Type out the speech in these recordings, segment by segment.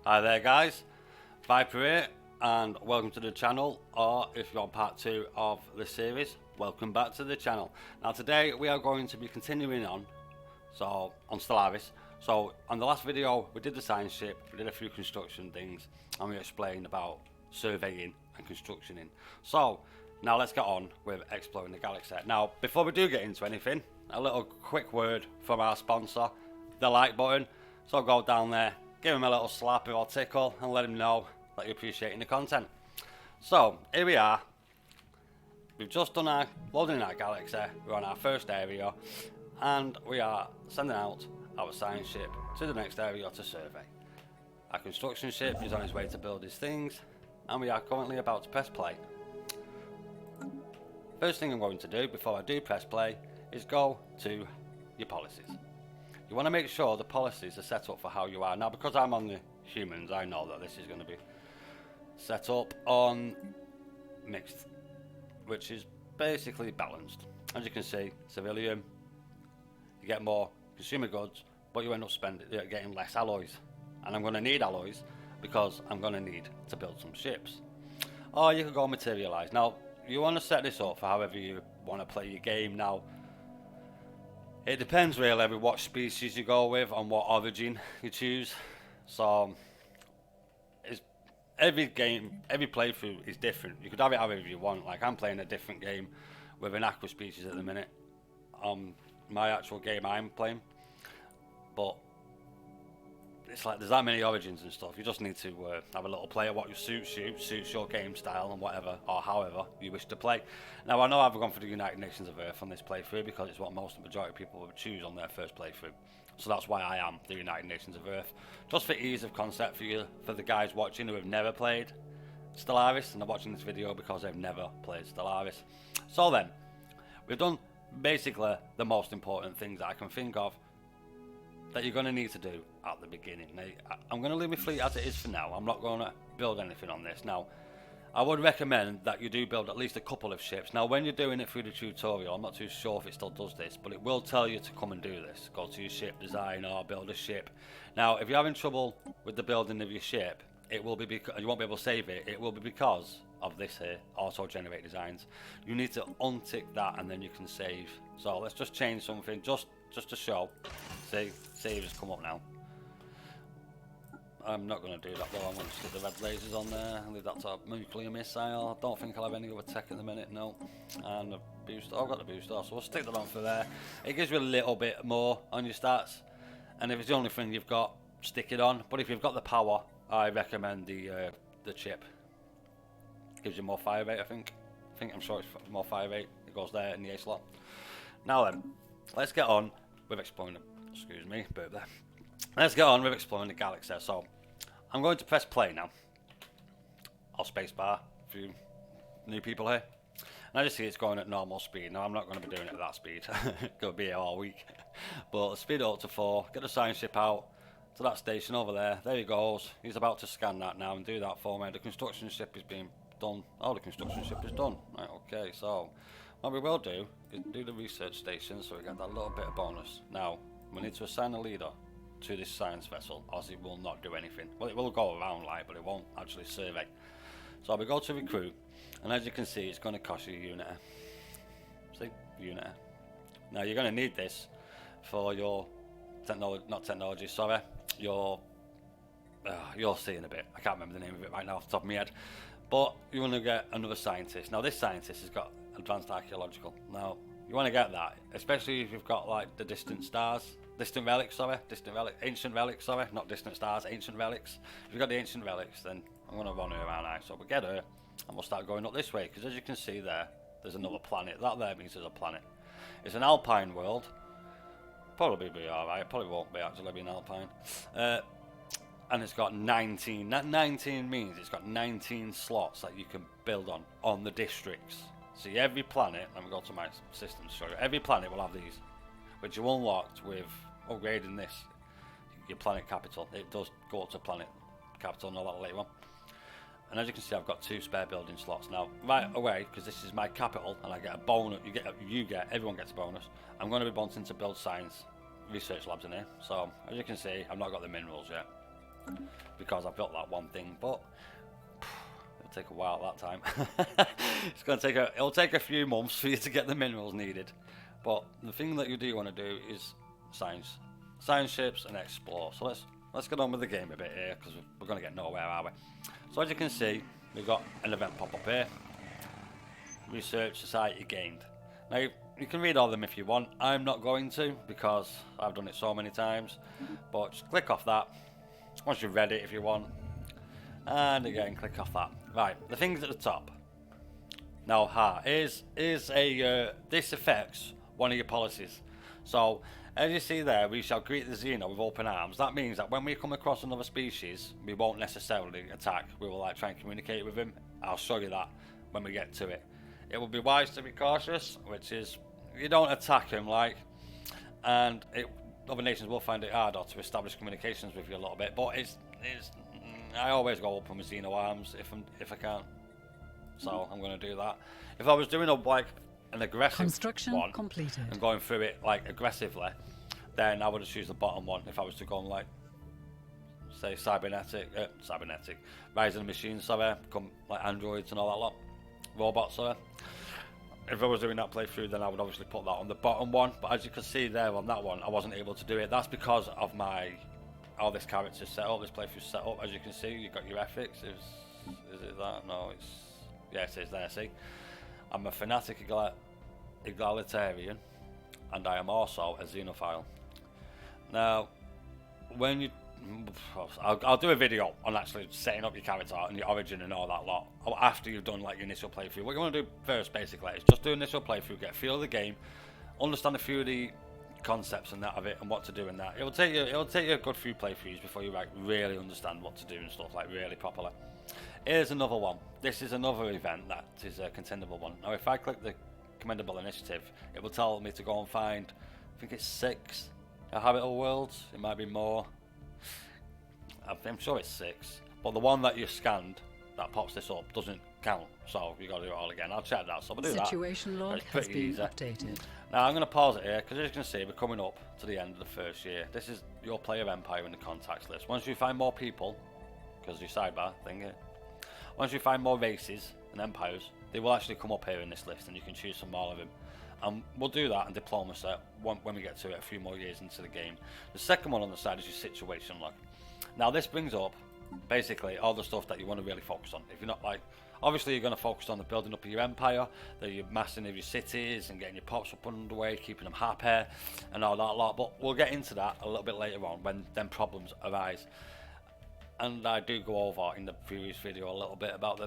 Hi there guys, Viper here and welcome to the channel, or if you're on part 2 of the series, welcome back to the channel. Now today we are going to be continuing on Stellaris. So on the last video we did the science ship, we did a few construction things and we explained about surveying and constructioning. So now let's get on with exploring the galaxy. Now before we do get into anything, a little quick word from our sponsor, the like button. So go down there, give him a little slap or tickle and let him know that you're appreciating the content. So here we are, we've just done our loading our galaxy, we're on our first area and we are sending out our science ship to the next area to survey. Our construction ship is on his way to build his things and we are currently about to press play. First thing I'm going to do before I do press play is go to your policies. You want to make sure the policies are set up for how you are. Now because I'm on the humans, I know that this is going to be set up on mixed, which is basically balanced. As you can see, civilian, you get more consumer goods, but you end up getting less alloys. And I'm going to need alloys because I'm going to need to build some ships. Or you could go materialize. Now you want to set this up for however you want to play your game. Now it depends really what species you go with and what origin you choose. So every playthrough is different. You could have it however you want. Like I'm playing a different game with an aqua species at the minute on my actual game I'm playing, but it's like there's that many origins and stuff. You just need to have a little play at what suits your game style and whatever or however you wish to play. Now I know I've gone for the United Nations of Earth on this playthrough because it's what most of the majority of people would choose on their first playthrough. So that's why I am the United Nations of Earth, just for ease of concept for the guys watching who have never played Stellaris and are watching this video because they've never played Stellaris. So then, we've done basically the most important things that I can think of that you're going to need to do at the beginning. Now, I'm going to leave my fleet as it is for now. I'm not going to build anything on this. Now, I would recommend that you do build at least a couple of ships. Now, when you're doing it through the tutorial, I'm not too sure if it still does this, but it will tell you to come and do this. Go to your ship design or build a ship. Now, if you're having trouble with the building of your ship, it will be because you won't be able to save it. It will be because of this here, auto generate designs. You need to untick that and then you can save. So let's just change something just to show. See, save has come up now. I'm not going to do that though. I'm going to stick the red lasers on there and leave that to nuclear missile. I don't think I'll have any other tech at the minute, no. And the booster, I've got the booster, so we'll stick that on for there. It gives you a little bit more on your stats, and if it's the only thing you've got, stick it on. But if you've got the power, I recommend the chip. Gives you more fire rate, I think. I'm sure it's more fire rate. It goes there in the A slot. Now then, let's get on with exploring. Excuse me, burp there. Let's get on with exploring the galaxy. So, I'm going to press play now. Or spacebar for you new people here. And as you see, it's going at normal speed. Now, I'm not going to be doing it at that speed. Going to be here all week. But speed it up to 4. Get the science ship out to that station over there. There he goes. He's about to scan that now and do that for me. The construction ship is being done. Oh, the construction ship is done. Right, okay, so what we will do is do the research station so we get that little bit of bonus. Now, we need to assign a leader to this science vessel, or else it will not do anything. Well, it will go around like, but it won't actually survey. So we go to recruit, and as you can see, it's going to cost you a unit. See, unit. Now you're going to need this for your technology, sorry. You'll see in a bit. I can't remember the name of it right now off the top of my head. But you want to get another scientist. Now this scientist has got advanced archaeological. Now you want to get that, especially if you've got like the ancient relics, not distant stars, ancient relics. If you've got the ancient relics, then I'm going to run her around now. So we get her and we'll start going up this way, because as you can see there's another planet. That there means there's a planet. It's an alpine world. Probably be alright, probably won't be actually be an alpine. And it's got 19. That 19 means it's got 19 slots that you can build on the districts. See, every planet, let me go to my system to show you, every planet will have these, which you unlocked with upgrading this, your planet capital. It does go up to planet capital and all that later on. And as you can see, I've got 2 spare building slots. Now, right away, because this is my capital, and I get a bonus, everyone gets a bonus, I'm going to be wanting to build science research labs in here. So, as you can see, I've not got the minerals yet. because I built that one thing, but it'll take a while that time. It'll take a few months for you to get the minerals needed. But the thing that you do want to do is science ships and explore. So let's get on with the game a bit here, because we're going to get nowhere, are we? So as you can see, we've got an event pop up here. Research Society gained. Now you can read all of them if you want. I'm not going to, because I've done it so many times. But just click off that once you've read it if you want. And again, click off that. Right, the things at the top. Now, this affects one of your policies. So, as you see there, we shall greet the Xeno with open arms. That means that when we come across another species, we won't necessarily attack. We will try and communicate with him. I'll show you that when we get to it. It will be wise to be cautious, which is you don't attack him, and other nations will find it harder to establish communications with you a little bit. But I always go open with Xeno arms if I can. So I'm going to do that. If I was doing an aggressive one completed and going through it aggressively, then I would have choose the bottom one. If I was to go on say cybernetic, rising machines, come androids and all that lot, robots, If I was doing that playthrough, then I would obviously put that on the bottom one. But as you can see there on that one, I wasn't able to do it. That's because of all this character set up, this playthrough set up. As you can see, you've got your ethics. Is it that? No, it is there. See, I'm a fanatic egalitarian, and I am also a xenophile. Now, when you I'll do a video on actually setting up your character and your origin and all that lot after you've done your initial playthrough. What you want to do first basically is just do initial playthrough, get a feel of the game, understand a few of the concepts and that of it and what to do in that. It'll take you a good few playthroughs before you really understand what to do and stuff really properly. Here's another one. This is another event that is a contendable one. Now if I click the commendable initiative, it will tell me to go and find, I think it's 6 habitable worlds. It might be more. I'm sure it's 6, but the one that you scanned that pops this up doesn't count, so you got to do it all again. I'll check that, so we'll do that. Situation log has been updated. Now I'm going to pause it here because as you can see we're coming up to the end of the first year. This is your player empire in the contacts list. Once you find more people, because your sidebar thing here, once you find more races and empires, they will actually come up here in this list and you can choose some more of them. And we'll do that in diplomacy when we get to it a few more years into the game. The second one on the side is your situation log. Now this brings up basically all the stuff that you want to really focus on. If you're not obviously you're going to focus on the building up of your empire, the massing of your cities and getting your pops up underway, keeping them happy and all that lot, but we'll get into that a little bit later on when them problems arise. And I do go over in the previous video a little bit about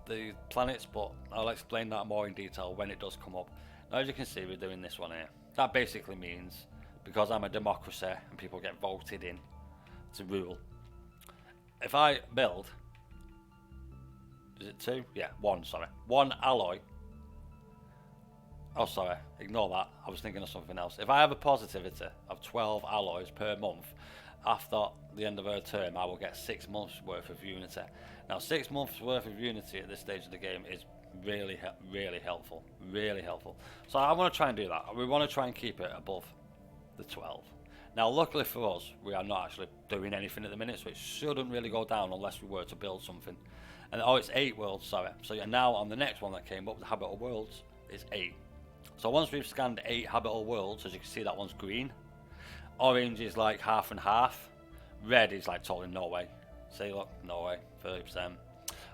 the planets, but I'll explain that more in detail when it does come up. Now as you can see we're doing this one here. That basically means because I'm a democracy and people get voted in to rule, if I build, is it 2? Yeah, 1, sorry. 1 alloy. Oh, sorry, ignore that. I was thinking of something else. If I have a positivity of 12 alloys per month, after the end of her term, I will get 6 months worth of unity. Now, 6 months worth of unity at this stage of the game is really helpful. Really helpful. So I want to try and do that. We want to try and keep it above the 12. Now luckily for us, we are not actually doing anything at the minute, so it shouldn't really go down unless we were to build something. And it's 8 worlds, sorry. So you're now on the next one that came up, the habitable worlds, is 8. So once we've scanned 8 habitable worlds, as you can see that one's green. Orange is half and half. Red is totally no way. See, look, no way, 30%.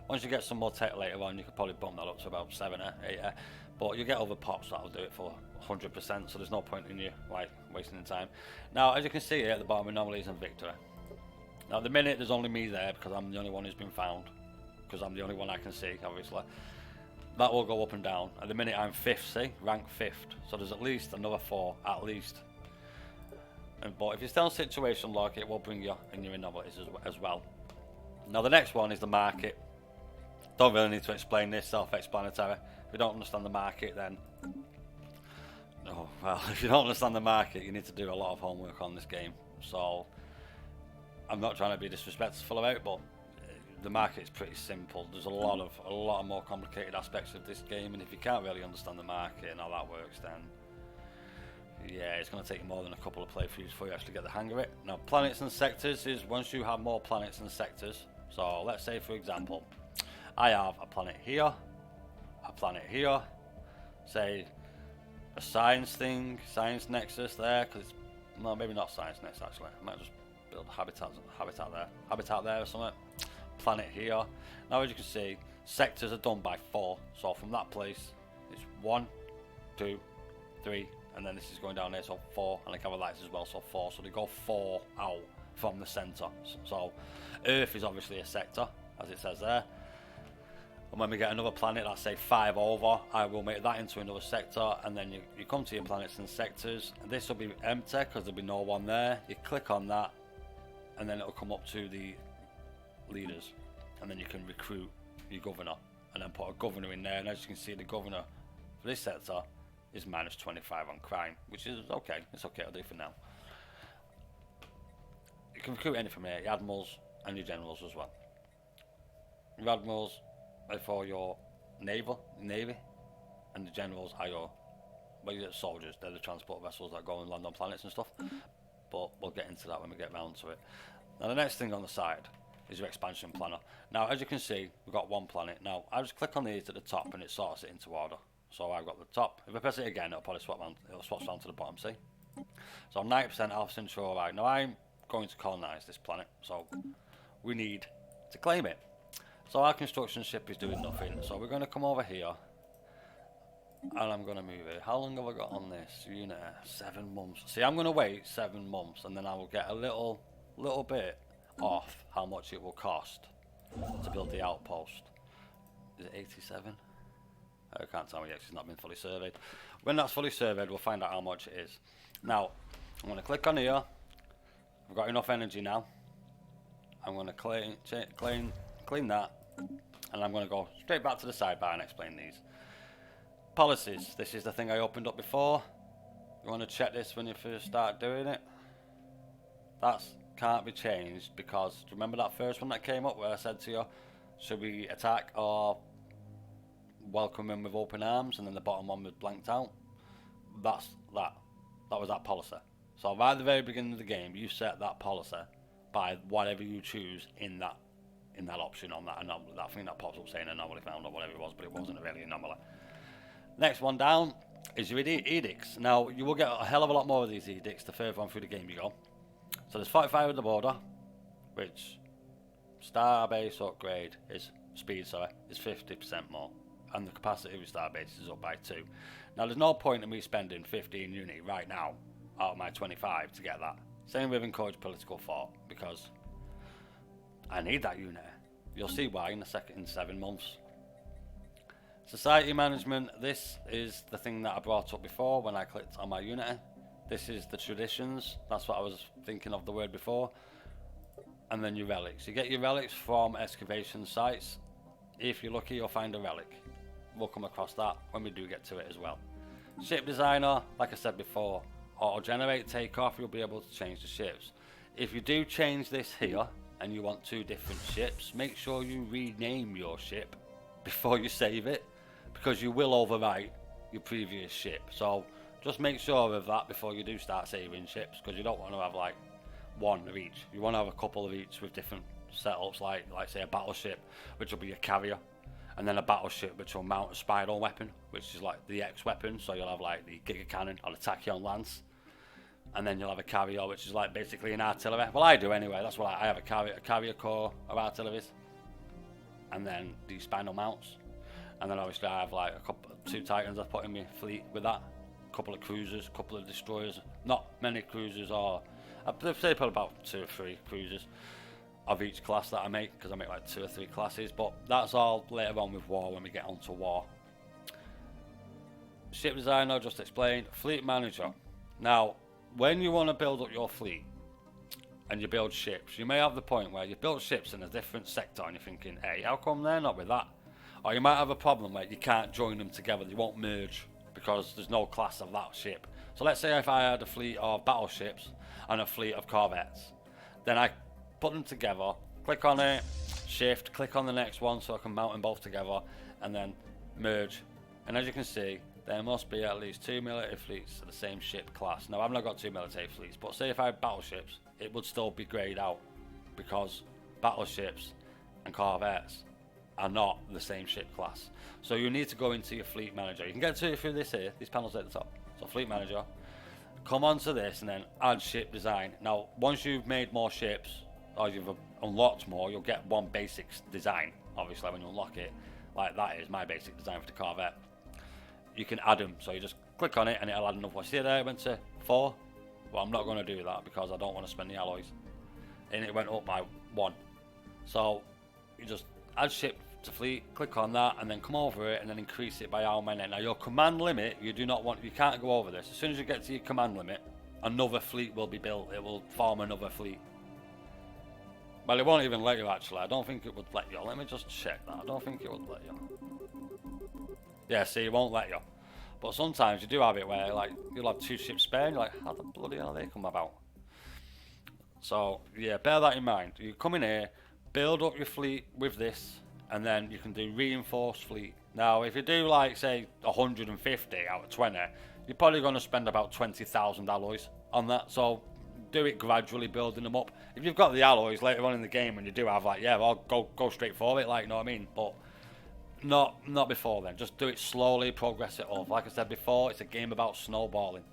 Once you get some more tech later on, you could probably bump that up to about 70, 80. But you get other pops that'll do it for 100%, so there's no point in you wasting the time. Now as you can see here at the bottom, anomalies and victory. Now at the minute there's only me there because I'm the only one who's been found, because I'm the only one I can see obviously. That will go up and down. At the minute I'm 5th, see, rank 5th, so there's at least another 4 at least. But if you're still in situation log, it will bring you in your anomalies as well. Now the next one is the market. Don't really need to explain this, self-explanatory. If you don't understand the market, then if you don't understand the market, you need to do a lot of homework on this game. So I'm not trying to be disrespectful about it, but the market is pretty simple. There's a lot of more complicated aspects of this game, and if you can't really understand the market and how that works, then Yeah, it's going to take you more than a couple of playthroughs before you actually get the hang of it. Now, planets and sectors is once you have more planets and sectors. So let's say, for example, I have a planet here, say a science thing, science nexus there, because it's, no, maybe not science nexus actually. I might just build habitat there or something. Planet here. Now, as you can see, sectors are done by 4. So from that place, it's 1, 2, 3, and then this is going down there, so 4, and I cover lights as well, so 4. So they go 4 out from the centre. So Earth is obviously a sector, as it says there. And when we get another planet, let's say 5 over, I will make that into another sector, and then you come to your planets and sectors. And this will be empty because there'll be no one there. You click on that, and then it'll come up to the leaders, and then you can recruit your governor, and then put a governor in there. And as you can see, the governor for this sector is -25 on crime, which is okay. It's okay to do for now. You can recruit any from here, your admirals and your generals as well. Your admirals are for your navy, and the generals are your soldiers. They're the transport vessels that go and land on planets and stuff. But we'll get into that when we get round to it. Now, the next thing on the side is your expansion planner. Now, as you can see, we've got 1 planet. Now, I just click on these at the top and it sorts it into order. So I've got the top. If I press it again, it'll probably swap round to the bottom, see? So I'm 90% Alpha sure right. Now, I'm going to colonize this planet, so we need to claim it. So our construction ship is doing nothing. So we're going to come over here, and I'm going to move it. How long have I got on this unit? 7 months. See, I'm going to wait 7 months, and then I will get a little bit off how much it will cost to build the outpost. Is it 87? I can't tell me yet, 'cause it's not been fully surveyed. When that's fully surveyed, we'll find out how much it is. Now, I'm going to click on here. I've got enough energy now. I'm going to clean that, and I'm going to go straight back to the sidebar and explain these. Policies. This is the thing I opened up before. You want to check this when you first start doing it. That can't be changed because, remember that first one that came up where I said to you, should we attack or welcome him with open arms, and then the bottom one was blanked out? That was that policy. So right at the very beginning of the game, you set that policy by whatever you choose in that option on that anomaly, that thing that pops up saying anomaly found or whatever it was, but it wasn't really an anomaly. Next one down is your edicts. Now, you will get a hell of a lot more of these edicts the further on through the game you go. So there's 45 at the border, which Starbase upgrade is speed, is 50% more, and the capacity of Starbase is up by 2. Now, there's no point in me spending 15 unity right now out of my 25 to get that. Same with encourage political thought, because I need that unit. You'll see why in 7 months. Society management. This is the thing that I brought up before when I clicked on my unity. This is the traditions. That's what I was thinking of the word before. And then your relics. You get your relics from excavation sites. If you're lucky, you'll find a relic. We'll come across that when we do get to it as well. Ship designer, like I said before, auto-generate takeoff, you'll be able to change the ships. If you do change this here, and you want 2 different ships, make sure you rename your ship before you save it, because you will overwrite your previous ship. So just make sure of that before you do start saving ships, because you don't want to have like 1 of each. You want to have a couple of each with different setups, like say a battleship, which will be a carrier, and then a battleship which will mount a spiral weapon, which is like the X weapon. So you'll have like the Giga Cannon or the Tachyon Lance, and then you'll have a carrier which is like basically an artillery. Well, I do anyway. That's what I have, a carrier core of artilleries, and then these spinal mounts, and then obviously I have like 2 Titans I've put in my fleet with that, a couple of cruisers, a couple of destroyers, not many cruisers, or I'd say probably about 2 or 3 cruisers of each class that I make, because I make like 2 or 3 classes, but that's all later on with war when we get onto war. Ship designer, just explained. Fleet manager. Now, when you want to build up your fleet and you build ships, you may have the point where you build ships in a different sector and you're thinking, hey, how come they're not with that? Or you might have a problem where you can't join them together, they won't merge because there's no class of that ship. So let's say if I had a fleet of battleships and a fleet of corvettes, then I put them together, click on it, shift, click on the next one so I can mount them both together, and then merge. And as you can see, there must be at least 2 military fleets of the same ship class. Now, I've not got 2 military fleets, but say if I had battleships, it would still be greyed out because battleships and corvettes are not the same ship class. So you need to go into your fleet manager. You can get to it through this here, these panels at the top. So fleet manager, come onto this and then add ship design. Now, once you've made more ships, or you've unlocked more, you'll get one basic design, obviously, when you unlock it. Like that is my basic design for the corvette. You can add them, so you just click on it and it'll add another one. See there, it went to 4. Well, I'm not going to do that because I don't want to spend the alloys. And it went up by 1. So you just add ship to fleet, click on that, and then come over it and then increase it by how many. Now your command limit, you can't go over this. As soon as you get to your command limit, another fleet will be built. It will form another fleet. Well, it won't even let you actually. I don't think it would let you. Let me just check that. I don't think it would let you. Yeah, see, it won't let you. But sometimes you do have it where like you'll have 2 ships spare and you're like, how the bloody hell they come about? So yeah, bear that in mind. You come in here, build up your fleet with this, and then you can do reinforced fleet. Now, if you do like say 150 out of 20, you're probably going to spend about 20,000 alloys on that. So do it gradually, building them up. If you've got the alloys later on in the game and you do have like, yeah, well, go straight for it, like, you know what I mean? But not before then. Just do it slowly, progress it up. Like I said before, it's a game about snowballing.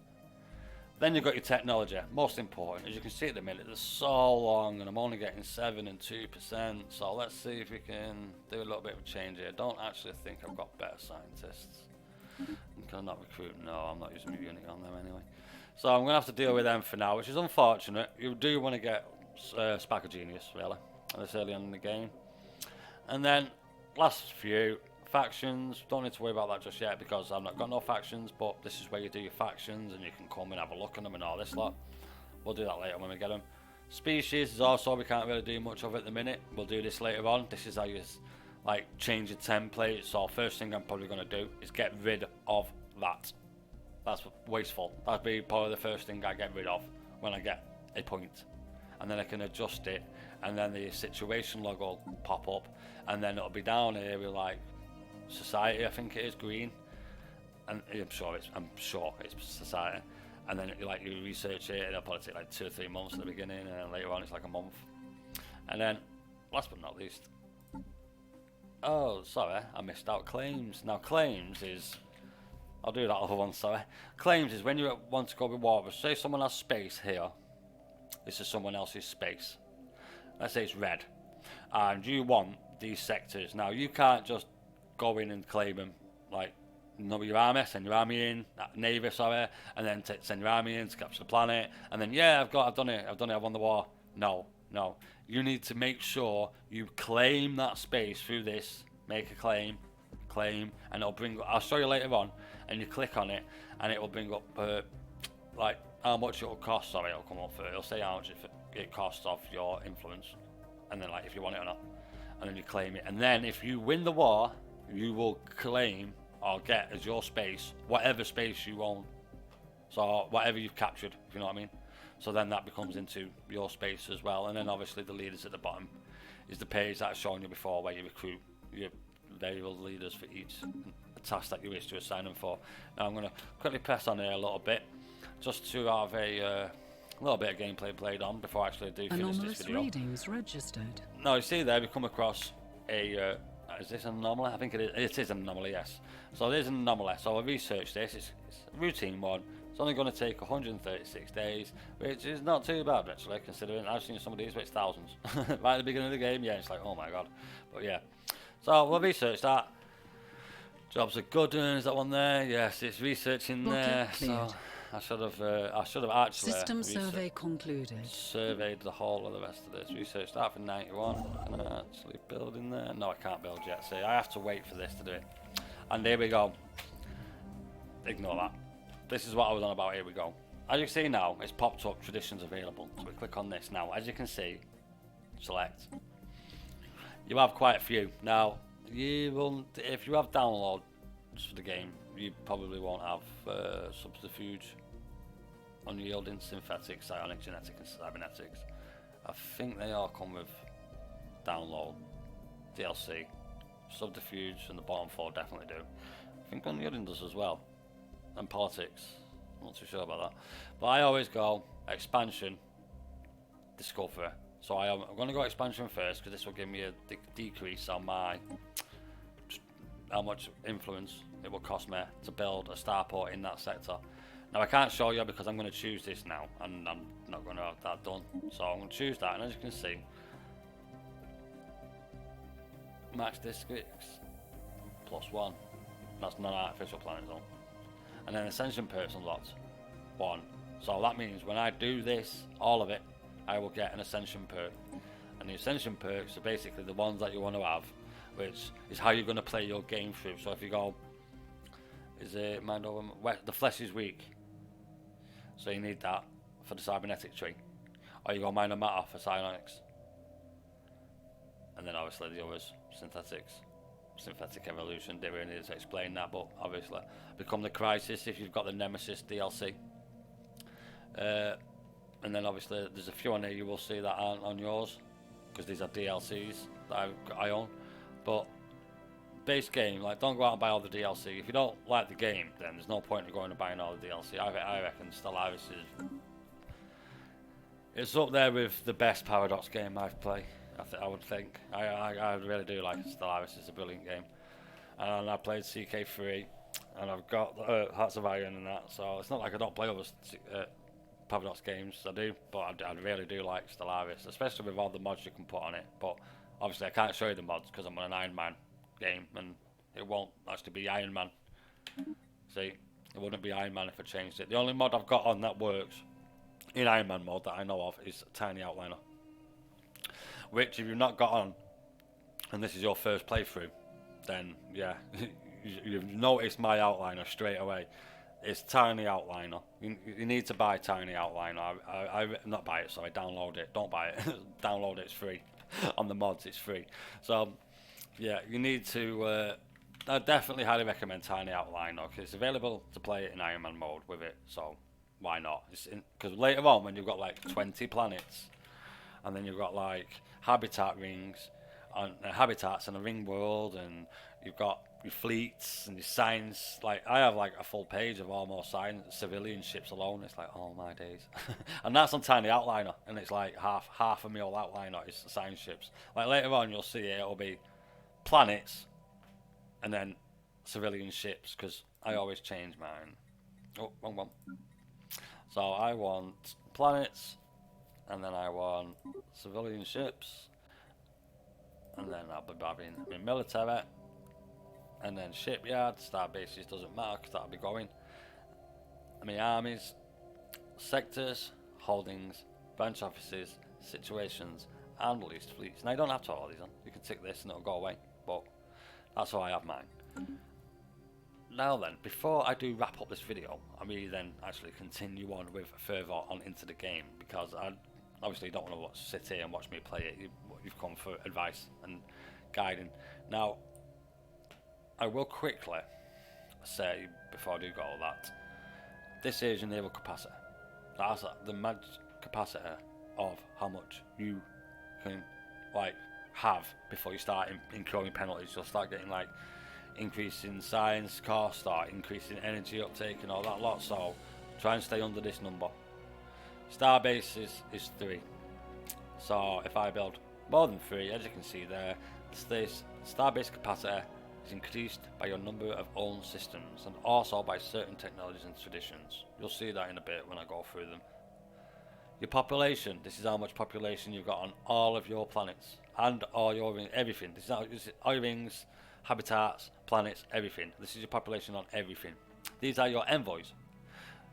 Then you've got your technology, most important. As you can see at the minute, they're so long and I'm only getting 7 and 2%. So let's see if we can do a little bit of a change here. Don't actually think I've got better scientists. Can I not recruit? No, I'm not using my unit on them anyway. So I'm going to have to deal with them for now, which is unfortunate. You do want to get Spark of Genius, really, this early on in the game. And then, last few, factions. Don't need to worry about that just yet because I've not got no factions, but this is where you do your factions and you can come and have a look at them and all this lot. We'll do that later when we get them. Species is also, we can't really do much of it at the minute. We'll do this later on. This is how you like change your template. So first thing I'm probably going to do is get rid of that. That's wasteful. That'd be probably the first thing I get rid of when I get a point. And then I can adjust it, and then the situation log will pop up, and then it'll be down here with like society, I think it is, green, and I'm sure it's society. And then like you research it, it'll probably take like 2 or 3 months at the beginning, and then later on it's like a month. And then last but not least, oh sorry, I missed out claims. Now claims is, I'll do that other one, sorry. Claims is when you want to go with water. Say someone has space here. This is someone else's space. Let's say it's red. And you want these sectors. Now, you can't just go in and claim them. Like, your army, send your army in, navy, sorry, and then send your army in to capture the planet. And then, yeah, I've done it, I've won the war. No. You need to make sure you claim that space through this. Make a claim, and it'll bring, I'll show you later on, and you click on it, and it will bring up, like, how much it'll cost. Sorry, it'll come up for it. It'll say how much it costs off your influence, and then like if you want it or not, and then you claim it. And then if you win the war, you will claim or get as your space whatever space you own. So whatever you've captured, if you know what I mean. So then that becomes into your space as well. And then obviously the leaders at the bottom is the page that I've shown you before, where you recruit your variable leaders for each task that you wish to assign them for. Now I'm going to quickly press on here a little bit, just to have a little bit of gameplay played on before I actually do finish this video. Readings registered. Now you see there we come across a, is this an anomaly? I think it is. It is an anomaly, yes. So there's an anomaly. So I researched this. It's a routine one. It's only going to take 136 days, which is not too bad actually, considering I've seen some of these where it's thousands. Right at the beginning of the game, yeah, it's like, oh my god. But yeah. So we'll research that. Jobs are good. Is that one there? Yes, it's researching there. So I should have actually system survey concluded. Surveyed the whole of the rest of this. Research that for 91. Can I actually build in there? No, I can't build yet. See, I have to wait for this to do it. And here we go. Ignore that. This is what I was on about. Here we go. As you can see now, it's popped up traditions available. So we click on this now. As you can see, select. You have quite a few. Now, you will, if you have downloads for the game, you probably won't have subterfuge, unyielding, synthetic, psionic, genetic and cybernetics. I think they all come with download DLC. Subterfuge and the bottom 4 definitely do. I think unyielding does as well. and politics. I'm not too sure about that. But I always go expansion, discover. So I'm going to go expansion first because this will give me a decrease on my how much influence it will cost me to build a starport in that sector. Now I can't show you because I'm going to choose this now, and I'm not going to have that done. So I'm going to choose that, and as you can see, max districts +1. That's non-artificial planet zone. And then Ascension perks unlocked 1. So that means when I do this, all of it, I will get an Ascension perk. And the Ascension perks are basically the ones that you want to have, which is how you're going to play your game through. So if you go, is it mind over the flesh is weak, so you need that for the cybernetic tree, or you go minor matter for psionics, and then obviously the others, synthetic evolution. Didn't really need to explain that, but obviously become the crisis if you've got the Nemesis DLC. And then obviously there's a few on here you will see that aren't on yours because these are DLCs that I own. But base game, like, don't go out and buy all the DLC. If you don't like the game, then there's no point in going and buying all the DLC. I reckon Stellaris is, it's up there with the best Paradox game I've played. I would think. I really do like Stellaris. It's a brilliant game. And I played CK3, and I've got Hearts of Iron and that. So it's not like I don't play other Paradox games. I do, but I really do like Stellaris, especially with all the mods you can put on it. But obviously I can't show you the mods because I'm on an Iron Man game, and it won't actually be Iron Man. See, it wouldn't be Iron Man if I changed it. The only mod I've got on that works in Iron Man mode that I know of is Tiny Outliner, which if you've not got on and this is your first playthrough, then yeah, you've noticed my outliner straight away. It's Tiny Outliner. You need to buy Tiny Outliner. I not buy it, sorry, download it. Don't buy it. Download it, it's free. On the mods, it's free. So yeah, you need to I definitely highly recommend Tiny Outliner because it's available to play it in Iron Man mode with it, so why not? Because later on when you've got like 20 planets and then you've got like habitat rings and habitats and a ring world, and you've got your fleets and your signs. Like I have like a full page of almost civilian ships alone. It's like, oh my days. And that's on Tiny Outliner, and it's like half of my old outliner is sign ships. Like later on you'll see it'll be planets and then civilian ships, because I always change mine. Oh, wrong one. So I want planets, and then I want civilian ships, and then I'll be having my military, and then shipyard, star bases doesn't matter because that'll be going. I mean armies, sectors, holdings, branch offices, situations, and leased fleets. Now you don't have to have all these on. You can tick this and it'll go away, but that's how I have mine. Now then, before I do wrap up this video, I really then actually continue on with further on into the game, because I obviously don't want to sit here and watch me play it. You've come for advice and guiding. Now, I will quickly say, before I do go, that this is your naval capacity. That's the magic capacity of how much you can like have before you start incurring penalties. You'll start getting like increase in science cost or increase in energy uptake and all that lot, so try and stay under this number. Starbase is 3, so if I build more than 3, as you can see there, this starbase capacity is increased by your number of owned systems and also by certain technologies and traditions. You'll see that in a bit when I go through them. Your population, this is how much population you've got on all of your planets and all your everything. This is all your rings, habitats, planets, everything. This is your population on everything. These are your envoys.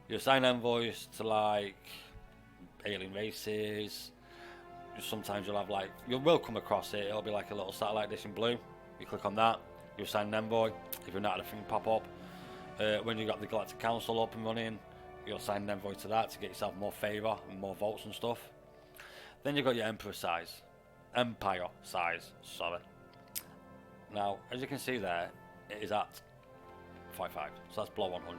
You assign envoys to like alien races. Sometimes you'll have like, you will come across it, it'll be like a little satellite dish in blue. You click on that, you assign an envoy. If you're not, a thing pop up. When you've got the Galactic Council up and running, you'll assign an envoy to that to get yourself more favour and more votes and stuff. Then you've got your empire size, sorry. Now, as you can see there, it is at 55, so that's below 100.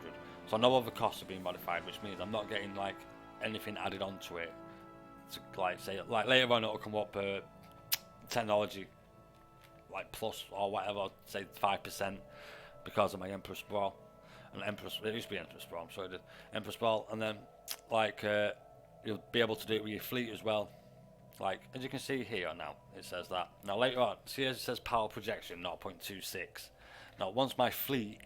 So no other costs are being modified, which means I'm not getting like anything added onto it. To like say, like later on it'll come up technology, like plus or whatever, say 5% because of my Emperor Sprawl. and Empress. It used to be Empress Ball. I'm sorry, I did Empress Ball, and then like you'll be able to do it with your fleet as well. Like as you can see here now, it says that. Now later on, see as it says power projection 0.26. Now once my fleet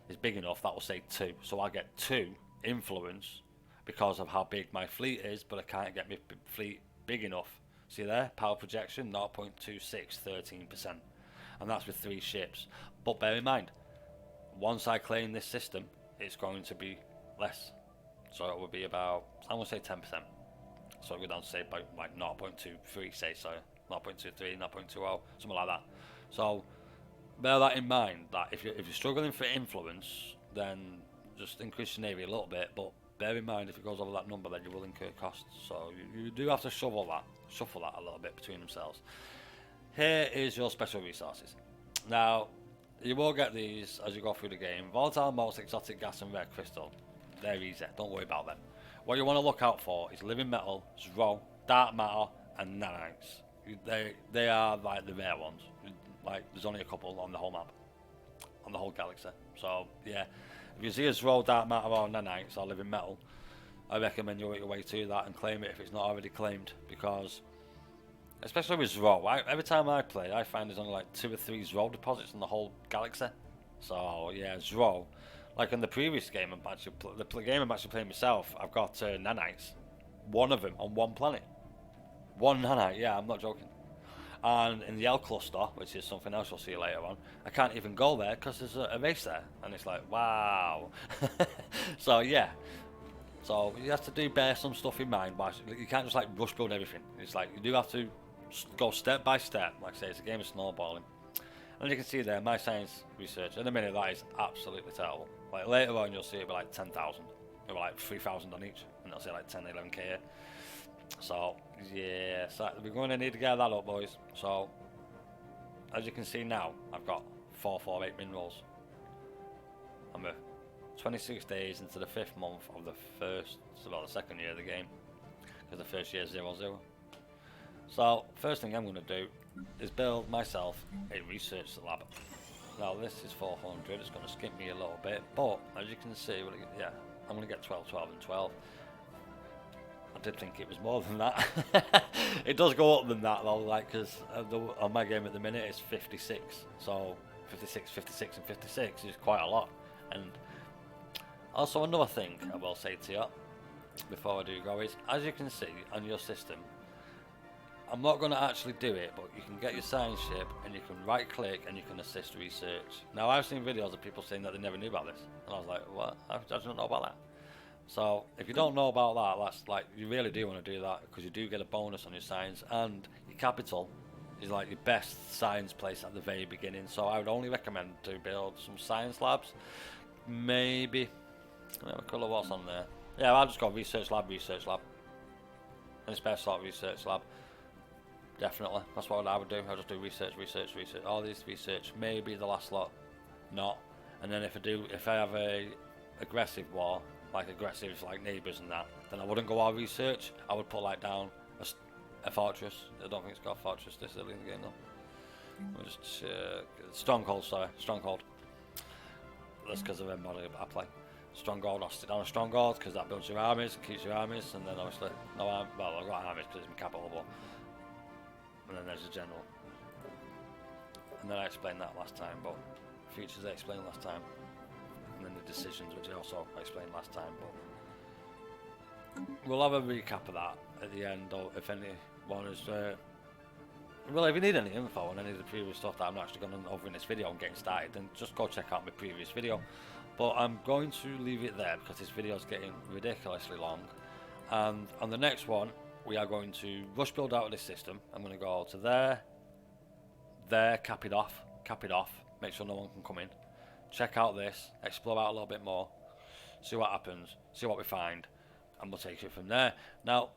is big enough, that will say 2. So I get 2 influence because of how big my fleet is, but I can't get my fleet big enough. See there, power projection 0.26, 13%, and that's with 3 ships. But bear in mind, once I claim this system, it's going to be less. So it will be about, I'm going to say 10%. So we're down to say about like 0.23, say, so 0.23, 0.20, something like that. So bear that in mind, that if you're struggling for influence, then just increase your navy a little bit, but bear in mind if it goes over that number, then you will incur costs. So you do have to shuffle that a little bit between themselves. Here is your special resources. Now, you will get these as you go through the game. Volatile malts, exotic gas, and red crystal. They're easy, don't worry about them. What you want to look out for is living metal, zro, dark matter, and nanites. They are like the rare ones. Like there's only a couple on the whole map, on the whole galaxy. So yeah, if you see a zro, dark matter, or nanites, or living metal, I recommend you work your way to that and claim it if it's not already claimed, because especially with zro, every time I play, I find there's only like 2 or 3 zro deposits in the whole galaxy. So yeah, zro. Like in the previous game, the game I'm actually playing myself, I've got nanites, 1 of them on 1 planet. 1 nanite, yeah, I'm not joking. And in the L cluster, which is something else you'll see later on, I can't even go there because there's a race there, and it's like, wow. So yeah, so you have to bear some stuff in mind. But you can't just like rush build everything. It's like you do have to go step by step. Like I say, it's a game of snowballing. And you can see there, my science research, in a minute, that is absolutely terrible. Like later on, you'll see it'll be like 10,000. It'll be like 3,000 on each, and it'll say like 10, 11k here. So, yeah, so we're going to need to get that up, boys. So, as you can see now, I've got 448 minerals. I'm 26 days into the 5th month of the first, it's about the 2nd year of the game, because the first year is 0-0. So, first thing I'm going to do is build myself a research lab. Now this is 400, it's going to skip me a little bit, but as you can see, yeah, I'm going to get 12, 12 and 12. I did think it was more than that. It does go up than that though, like, because on my game at the minute it's 56, so 56, 56 and 56 is quite a lot. And also another thing I will say to you before I do go is, as you can see on your system, I'm not going to actually do it, but you can get your science ship and you can right click and you can assist research. Now I've seen videos of people saying that they never knew about this, and I was like, what? I don't know about that. So if you don't know about that, that's like, you really do want to do that, because you do get a bonus on your science, and your capital is like your best science place at the very beginning. So I would only recommend to build some science labs. Maybe, what colour was on there? Yeah, I'll just go research lab, and spare slot research lab. Definitely, that's what I would do. I'll just do research, all these research, maybe the last lot, not. And then if I have a aggressive war, like aggressive like neighbours and that, then I wouldn't go all research. I would put like down a fortress. I don't think it's got a fortress this early in the game though. We'll just stronghold, sorry, stronghold. That's because of the mod I play. Stronghold, I'll sit down a stronghold because that builds your armies, keeps your armies, and then obviously well, I've got armies because it's my capital, but. And then there's a general. And then I explained that last time, but features I explained last time. And then the decisions, which I also explained last time, but we'll have a recap of that at the end, or if anyone is well, if you need any info on any of the previous stuff that I'm not actually going over in this video and getting started, then just go check out my previous video. But I'm going to leave it there because this video is getting ridiculously long, and on the next one we are going to rush build out of this system. I'm going to go to there, cap it off, make sure no one can come in, check out this, explore out a little bit more, see what happens, see what we find, and we'll take it from there. Now,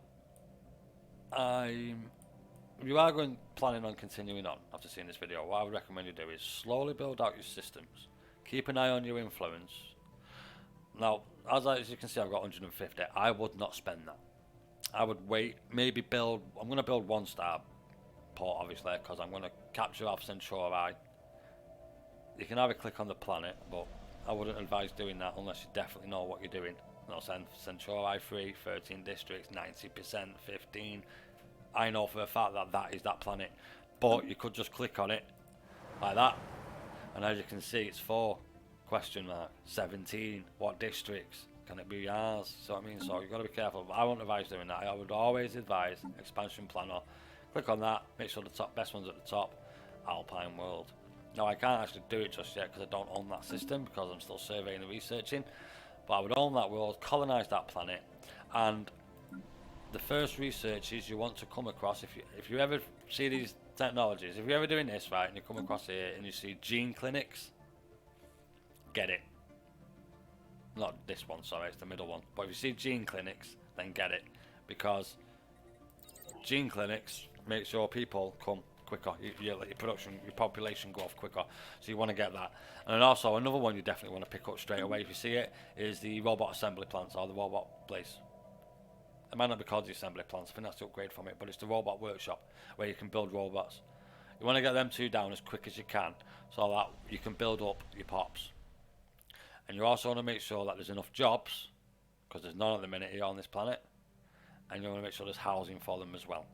you are planning on continuing on after seeing this video. What I would recommend you do is slowly build out your systems, keep an eye on your influence. Now, as you can see, I've got 150. I would not spend that. I would wait, maybe build, I'm going to build 1-star port obviously, because I'm going to capture Alpha Centauri. You can either click on the planet, but I wouldn't advise doing that unless you definitely know what you're doing. No sense. Central I3, 13 districts, 90%, 15. I know for a fact that that is that planet. But you could just click on it like that. And as you can see, it's 4 question mark 17. What districts? Can it be ours? So I mean, so you've got to be careful. But I won't advise doing that. I would always advise expansion planner. Click on that. Make sure the top best one's at the top. Alpine World. Now I can't actually do it just yet because I don't own that system because I'm still surveying and researching. But I would own that world, colonise that planet, and the first researches you want to come across, if you ever see these technologies, if you're ever doing this right and you come across here and you see gene clinics, get it. Not this one, sorry, it's the middle one. But if you see gene clinics, then get it, because gene clinics make sure people come quicker. You let your population go off quicker. So you want to get that. And then also another one you definitely want to pick up straight away if you see it is the robot assembly plants or the robot place. It might not be called the assembly plants. I think that's the upgrade from it, but it's the robot workshop where you can build robots. You want to get them 2 down as quick as you can so that you can build up your pops. And you also want to make sure that there's enough jobs, because there's none at the minute here on this planet, and you want to make sure there's housing for them as well.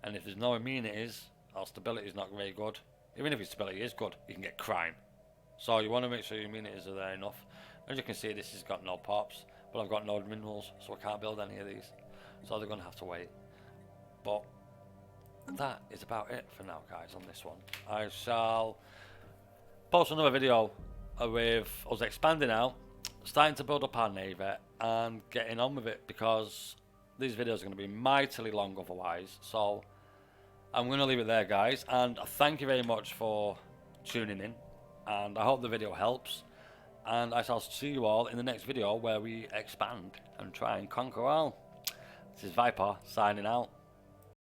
And if there's no amenities, or stability is not very good, even if your stability is good, you can get crime. So you want to make sure your amenities are there enough. As you can see, this has got no pops, but I've got no minerals, so I can't build any of these. So they're going to have to wait. But that is about it for now, guys, on this one. I shall post another video with us expanding out, starting to build up our navy, and getting on with it, because these videos are going to be mightily long otherwise. So I'm going to leave it there, guys, and thank you very much for tuning in, and I hope the video helps, and I shall see you all in the next video where we expand and try and conquer all. This is Viper signing out.